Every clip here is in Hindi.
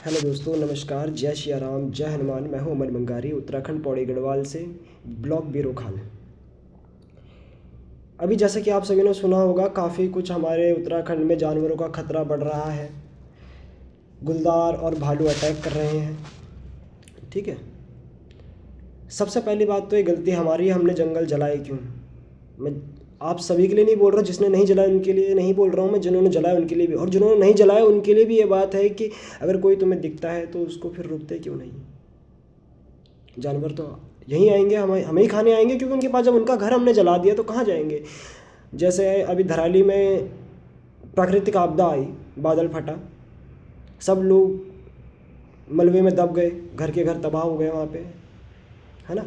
हेलो दोस्तों, नमस्कार। जय सिया राम, जय हनुमान। मैं हूं अमन मंगारी, उत्तराखंड पौड़ी गढ़वाल से, ब्लॉक बीरो खान। अभी जैसे कि आप सभी ने सुना होगा, काफ़ी कुछ हमारे उत्तराखंड में जानवरों का खतरा बढ़ रहा है। गुलदार और भालू अटैक कर रहे हैं। ठीक है। सबसे पहली बात तो ये गलती हमारी है, हमने जंगल जलाए क्यों। मैं आप सभी के लिए नहीं बोल रहा, जिसने नहीं जलाया उनके लिए नहीं बोल रहा हूँ मैं, जिन्होंने जलाया उनके लिए भी, और जिन्होंने नहीं जलाया उनके लिए भी ये बात है कि अगर कोई तुम्हें दिखता है तो उसको फिर रोकते क्यों नहीं। जानवर तो यहीं आएंगे, हमें हमें ही खाने आएंगे, क्योंकि उनके पास जब उनका घर हमने जला दिया तो कहाँ जाएंगे। जैसे अभी धराली में प्राकृतिक आपदा आई, बादल फटा, सब लोग मलबे में दब गए, घर के घर तबाह हो गए वहाँ पे, है ना।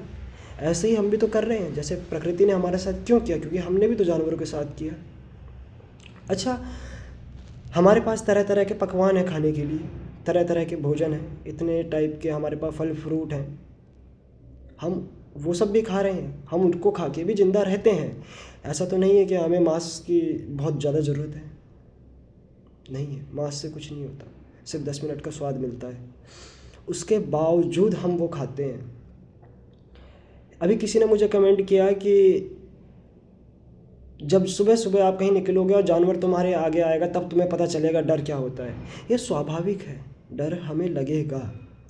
ऐसे ही हम भी तो कर रहे हैं, जैसे प्रकृति ने हमारे साथ क्यों किया, क्योंकि हमने भी तो जानवरों के साथ किया। अच्छा, हमारे पास तरह तरह के पकवान हैं खाने के लिए, तरह तरह के भोजन हैं, इतने टाइप के हमारे पास फल फ्रूट हैं, हम वो सब भी खा रहे हैं, हम उनको खा के भी ज़िंदा रहते हैं। ऐसा तो नहीं है कि हमें मांस की बहुत ज़्यादा ज़रूरत है, नहीं है। मांस से कुछ नहीं होता, सिर्फ 10 मिनट का स्वाद मिलता है, उसके बावजूद हम वो खाते हैं। अभी किसी ने मुझे कमेंट किया कि जब सुबह सुबह आप कहीं निकलोगे और जानवर तुम्हारे आगे आएगा तब तुम्हें पता चलेगा डर क्या होता है। ये स्वाभाविक है, डर हमें लगेगा,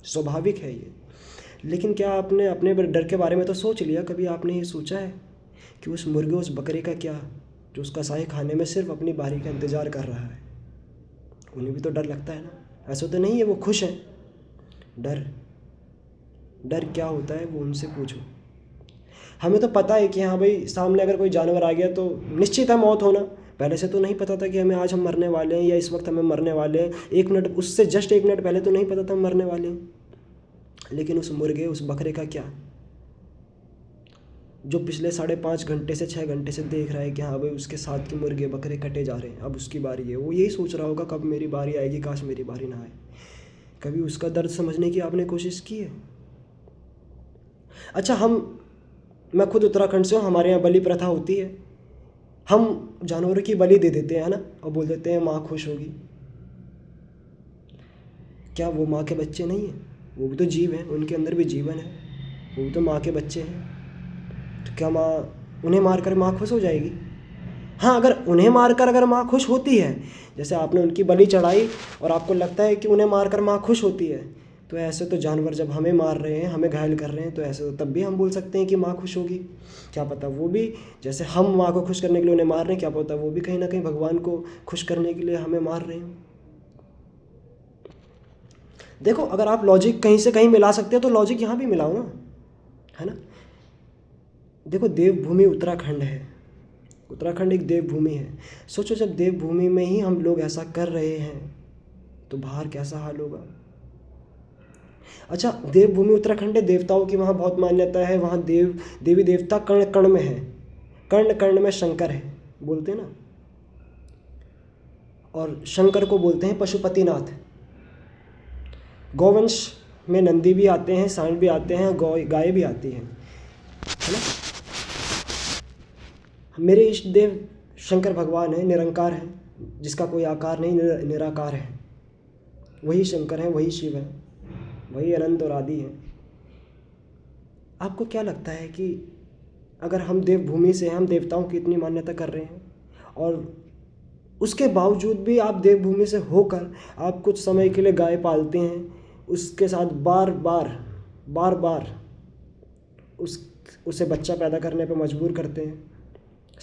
स्वाभाविक है ये। लेकिन क्या आपने अपने डर के बारे में तो सोच लिया? कभी आपने ये सोचा है कि उस मुर्गे, उस बकरे का क्या, जो उसका साय खाने में सिर्फ अपनी बारी का इंतज़ार कर रहा है, उन्हें भी तो डर लगता है ना। ऐसा तो नहीं है वो खुश है। डर डर क्या होता है वो उनसे पूछो। हमें तो पता है कि हाँ भाई, सामने अगर कोई जानवर आ गया तो निश्चित है मौत होना। पहले से तो नहीं पता था कि हमें आज हम मरने वाले हैं या इस वक्त हमें मरने वाले हैं। 1 मिनट, उससे जस्ट 1 मिनट पहले तो नहीं पता था हम मरने वाले हैं। लेकिन उस मुर्गे, उस बकरे का क्या, जो पिछले 5.5 घंटे से 6 घंटे से देख रहा है कि हाँ भाई उसके साथ के मुर्गे बकरे कटे जा रहे हैं, अब उसकी बारी है, वो यही सोच रहा होगा कब मेरी बारी आएगी, काश मेरी बारी ना आए। कभी उसका दर्द समझने की आपने कोशिश की है? अच्छा, मैं खुद उत्तराखंड से हूँ, हमारे यहाँ बलि प्रथा होती है। हम जानवरों की बलि दे देते हैं, है ना, और बोल देते हैं माँ खुश होगी। क्या वो माँ के बच्चे नहीं हैं? वो भी तो जीव हैं, उनके अंदर भी जीवन है, वो भी तो माँ के बच्चे हैं। तो क्या माँ, उन्हें मारकर माँ खुश हो जाएगी? हाँ, अगर उन्हें मारकर अगर माँ खुश होती है, जैसे आपने उनकी बलि चढ़ाई और आपको लगता है कि उन्हें मारकर माँ खुश होती है, तो ऐसे तो जानवर जब हमें मार रहे हैं, हमें घायल कर रहे हैं, तो ऐसे तो तब भी हम बोल सकते हैं कि माँ खुश होगी। क्या पता वो भी, जैसे हम माँ को खुश करने के लिए उन्हें मार रहे हैं, क्या पता वो भी कहीं ना कहीं भगवान को खुश करने के लिए हमें मार रहे हैं। देखो, अगर आप लॉजिक कहीं से कहीं मिला सकते हो तो लॉजिक यहाँ भी मिलाओ ना, है ना। देखो, देवभूमि उत्तराखंड है, उत्तराखंड एक देवभूमि है। सोचो, जब देवभूमि में ही हम लोग ऐसा कर रहे हैं तो बाहर कैसा हाल होगा। अच्छा, देवभूमि उत्तराखंड है, देवताओं की वहाँ बहुत मान्यता है, वहाँ देवी देवता कर्ण कर्ण में है, कर्ण कर्ण में शंकर है, बोलते हैं ना। और शंकर को बोलते हैं पशुपतिनाथ। गौवंश में नंदी भी आते हैं, सांड भी आते हैं, गाय भी आती हैं, है ना। मेरे इष्ट देव शंकर भगवान है, निरंकार है, जिसका कोई आकार नहीं, निराकार है। वही शंकर है, वही शिव है, वही अनंत और आदि है। आपको क्या लगता है कि अगर हम देवभूमि से, हम देवताओं की इतनी मान्यता कर रहे हैं और उसके बावजूद भी आप देवभूमि से होकर आप कुछ समय के लिए गाय पालते हैं, उसके साथ बार बार उसे बच्चा पैदा करने पर मजबूर करते हैं,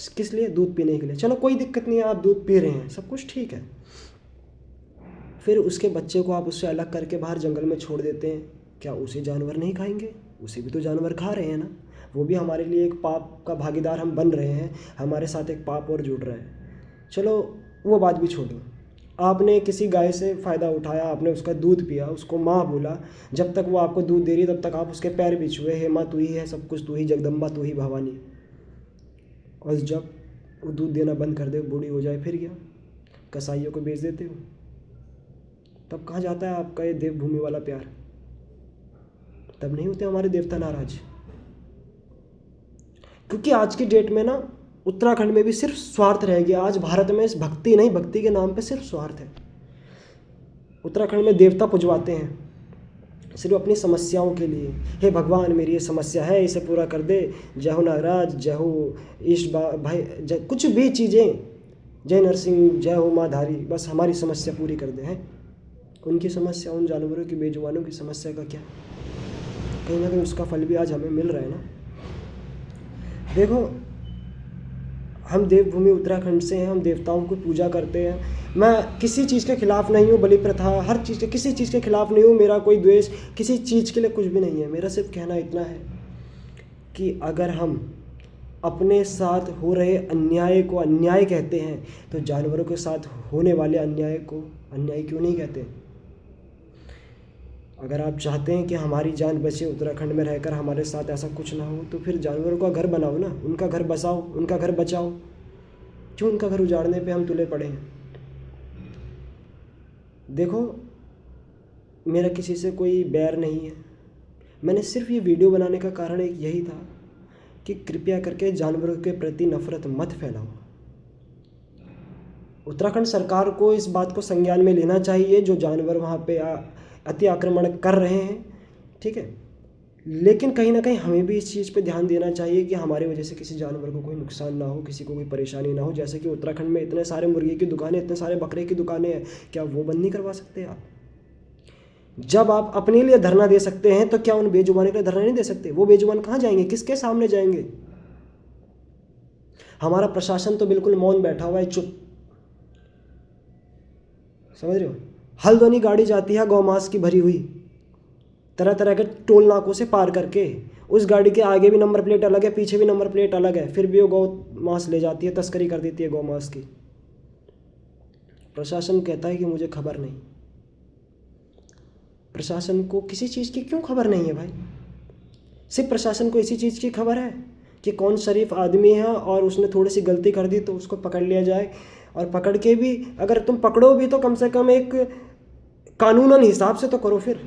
किस लिए? दूध पीने के लिए। चलो कोई दिक्कत नहीं है, आप दूध पी रहे हैं, सब कुछ ठीक है। फिर उसके बच्चे को आप उससे अलग करके बाहर जंगल में छोड़ देते हैं, क्या उसे जानवर नहीं खाएंगे? उसे भी तो जानवर खा रहे हैं ना। वो भी हमारे लिए एक पाप का भागीदार हम बन रहे हैं, हमारे साथ एक पाप और जुड़ रहा है। चलो वो बात भी छोड़ो, आपने किसी गाय से फ़ायदा उठाया, आपने उसका दूध पिया, उसको माँ बोला, जब तक वो आपको दूध दे रही है तब तक आप उसके पैर भी छुए, हे माँ तू ही है सब कुछ, तू ही जगदम्बा, तू ही भवानी। और जब वो दूध देना बंद कर दे, बूढ़ी हो जाए, फिर क्या? कसाईयों को बेच देते हो। तब कहाँ जाता है आपका ये देवभूमि वाला प्यार? तब नहीं होते हमारे देवता नाराज। क्योंकि आज की डेट में ना उत्तराखंड में भी सिर्फ स्वार्थ रह गया। आज भारत में इस भक्ति नहीं, भक्ति के नाम पे सिर्फ स्वार्थ है। उत्तराखंड में देवता पुजवाते हैं सिर्फ अपनी समस्याओं के लिए। हे भगवान, मेरी ये समस्या है, इसे पूरा कर दे, जय हो नागराज, जय हो ईश भाई, जय कुछ भी चीज़ें, जय नरसिंह, जय हो माधारी, बस हमारी समस्या पूरी कर दे। हैं उनकी समस्या, उन जानवरों की, बेजुबानों की समस्या का क्या? कहीं ना कहीं उसका फल भी आज हमें मिल रहा है ना। देखो, हम देवभूमि उत्तराखंड से हैं, हम देवताओं को पूजा करते हैं। मैं किसी चीज़ के खिलाफ़ नहीं हूँ, बलि प्रथा, हर चीज़ के, किसी चीज़ के खिलाफ़ नहीं हूँ, मेरा कोई द्वेष किसी चीज़ के लिए कुछ भी नहीं है। मेरा सिर्फ कहना इतना है कि अगर हम अपने साथ हो रहे अन्याय को अन्याय कहते हैं तो जानवरों के साथ होने वाले अन्याय को अन्याय क्यों नहीं कहते? अगर आप चाहते हैं कि हमारी जान बचे, उत्तराखंड में रहकर हमारे साथ ऐसा कुछ ना हो, तो फिर जानवरों का घर बनाओ ना, उनका घर बसाओ, उनका घर बचाओ। क्यों उनका घर उजाड़ने पे हम तुले पड़े हैं? देखो, मेरा किसी से कोई बैर नहीं है। मैंने सिर्फ ये वीडियो बनाने का कारण एक यही था कि कृपया करके जानवरों के प्रति नफरत मत फैलाओ। उत्तराखंड सरकार को इस बात को संज्ञान में लेना चाहिए जो जानवर वहाँ पे अति आक्रमण कर रहे हैं, ठीक है। लेकिन कहीं ना कहीं हमें भी इस चीज़ पे ध्यान देना चाहिए कि हमारी वजह से किसी जानवर को कोई नुकसान ना हो, किसी को कोई परेशानी ना हो। जैसे कि उत्तराखंड में इतने सारे मुर्गे की दुकानें, इतने सारे बकरे की दुकानें हैं, क्या वो बंद नहीं करवा सकते आप? जब आप अपने लिए धरना दे सकते हैं तो क्या उन बेजुबान के लिए धरना नहीं दे सकते? वो बेजुबान कहाँ जाएंगे, किसके सामने जाएंगे? हमारा प्रशासन तो बिल्कुल मौन बैठा हुआ है, चुप। समझ रहे हो? हल्द्वानी गाड़ी जाती है गौमांस की भरी हुई, तरह तरह के टोल नाकों से पार करके। उस गाड़ी के आगे भी नंबर प्लेट अलग है, पीछे भी नंबर प्लेट अलग है, फिर भी वो गौ मांस ले जाती है, तस्करी कर देती है गौ मांस की। प्रशासन कहता है कि मुझे खबर नहीं। प्रशासन को किसी चीज़ की क्यों खबर नहीं है भाई? सिर्फ प्रशासन को इसी चीज़ की खबर है कि कौन शरीफ आदमी है और उसने थोड़ी सी गलती कर दी तो उसको पकड़ लिया जाए। और पकड़ के भी अगर तुम पकड़ो भी तो कम से कम एक कानूनन हिसाब से तो करो। फिर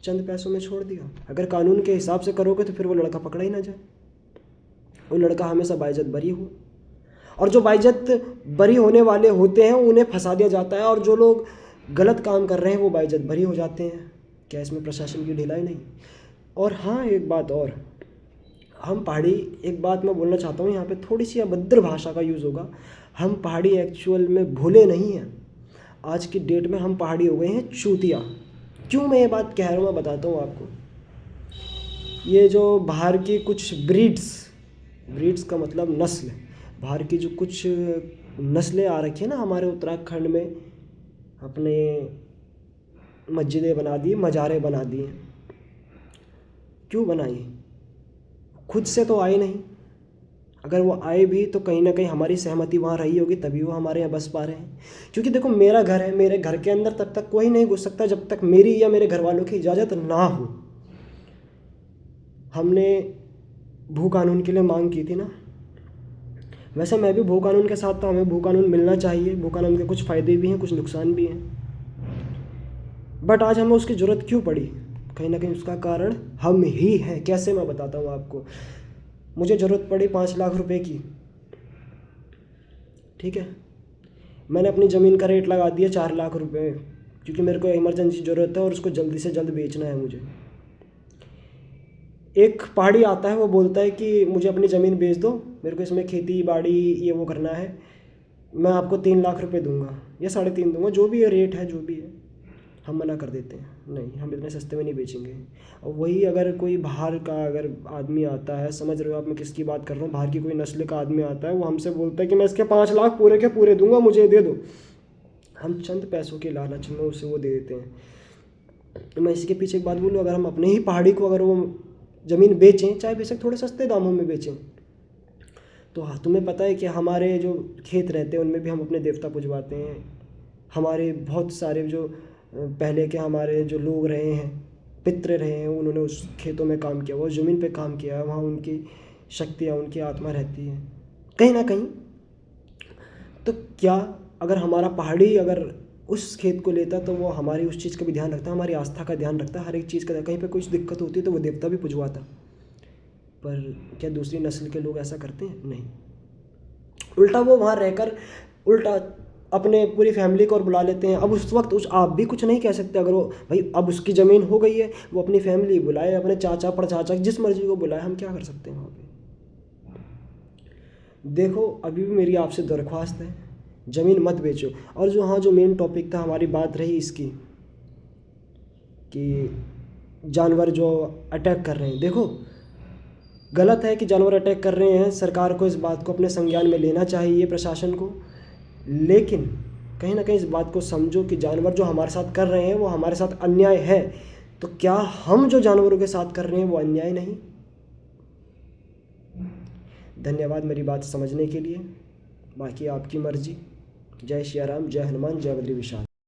चंद पैसों में छोड़ दिया। अगर कानून के हिसाब से करोगे तो फिर वो लड़का पकड़ा ही ना जाए, वो लड़का हमेशा बाइज्जत बरी हो। और जो बाइज्जत बरी होने वाले होते हैं उन्हें फंसा दिया जाता है, और जो लोग गलत काम कर रहे हैं वो बाइज्जत बरी हो जाते हैं। क्या इसमें प्रशासन की ढिलाई नहीं? और हाँ, एक बात और, हम पहाड़ी, एक बात मैं बोलना चाहता हूँ, यहाँ पे थोड़ी सी अभद्र भाषा का यूज़ होगा। हम पहाड़ी एक्चुअल में भूले नहीं हैं। आज की डेट में हम पहाड़ी हो गए हैं चूतिया। क्यों मैं ये बात कह रहा हूँ, मैं बताता हूँ आपको। ये जो बाहर की कुछ ब्रीड्स का मतलब नस्ल, बाहर की जो कुछ नस्लें आ रखी है ना हमारे उत्तराखंड में, अपने मस्जिदें बना दी, मज़ारें बना दिए। क्यों बनाई? खुद से तो आई नहीं। अगर वो आए भी तो कहीं ना कहीं हमारी सहमति वहाँ रही होगी, तभी वो हमारे यहाँ बस पा रहे हैं। क्योंकि देखो, मेरा घर है, मेरे घर के अंदर तब तक कोई नहीं घुस सकता जब तक मेरी या मेरे घर वालों की इजाज़त ना हो। हमने भू कानून के लिए मांग की थी ना। वैसे मैं भी भू कानून के साथ था, हमें भू कानून मिलना चाहिए। भू कानून के कुछ फ़ायदे भी हैं, कुछ नुकसान भी हैं, बट आज हमें उसकी ज़रूरत क्यों पड़ी? कहीं ना कहीं उसका कारण हम ही हैं। कैसे, मैं बताता हूँ आपको। मुझे ज़रूरत पड़ी 5 लाख रुपए की, ठीक है। मैंने अपनी ज़मीन का रेट लगा दिया 4 लाख रुपए, क्योंकि मेरे को इमरजेंसी ज़रूरत है और उसको जल्दी से जल्द बेचना है मुझे। एक पहाड़ी आता है, वो बोलता है कि मुझे अपनी ज़मीन बेच दो, मेरे को इसमें खेती बाड़ी ये वो करना है, मैं आपको 3 लाख रुपए दूंगा या 3.5 दूंगा, जो भी रेट है, जो भी है। हम मना कर देते हैं, नहीं, हम इतने सस्ते में नहीं बेचेंगे। और वही अगर कोई बाहर का अगर आदमी आता है, समझ रहे हो आप मैं किसकी बात कर रहा हूँ, बाहर की कोई नस्ल का आदमी आता है, वो हमसे बोलता है कि मैं इसके 5 लाख पूरे के पूरे दूंगा, मुझे दे दो। हम चंद पैसों के लालच में उसे वो दे देते हैं। तो मैं इसके पीछे एक बात बोलूँ, अगर हम अपने ही पहाड़ी को अगर वो ज़मीन बेचें, चाहे बेशक थोड़े सस्ते दामों में बेचें, तो हाँ, तुम्हें पता है कि हमारे जो खेत रहते हैं उनमें भी हम अपने देवता पुजवाते हैं। हमारे बहुत सारे जो पहले के हमारे जो लोग रहे हैं, पितृ रहे हैं, उन्होंने उस खेतों में काम किया, वो ज़मीन पे काम किया है, वहाँ उनकी शक्तियाँ, उनकी आत्मा रहती है कहीं ना कहीं। तो क्या अगर हमारा पहाड़ी अगर उस खेत को लेता तो वो हमारी उस चीज़ का भी ध्यान रखता, हमारी आस्था का ध्यान रखता, हर एक चीज़ का। कहीं पे कुछ दिक्कत होती है तो वो देवता भी पुजवाता। पर क्या दूसरी नस्ल के लोग ऐसा करते हैं? नहीं। उल्टा वो वहाँ रहकर उल्टा अपने पूरी फैमिली को और बुला लेते हैं। अब उस वक्त आप भी कुछ नहीं कह सकते, अगर वो भाई अब उसकी ज़मीन हो गई है, वो अपनी फैमिली बुलाए, अपने चाचा परचाचा जिस मर्जी को बुलाए, हम क्या कर सकते हैं वहाँ पे। देखो अभी भी मेरी आपसे दरख्वास्त है, ज़मीन मत बेचो। और जो मेन टॉपिक था, हमारी बात रही इसकी कि जानवर जो अटैक कर रहे हैं, देखो गलत है कि जानवर अटैक कर रहे हैं, सरकार को इस बात को अपने संज्ञान में लेना चाहिए, प्रशासन को। लेकिन कहीं ना कहीं इस बात को समझो कि जानवर जो हमारे साथ कर रहे हैं वो हमारे साथ अन्याय है, तो क्या हम जो जानवरों के साथ कर रहे हैं वो अन्याय नहीं? धन्यवाद मेरी बात समझने के लिए, बाकी आपकी मर्जी। जय श्री राम, जय हनुमान, जय बद्री विशाल।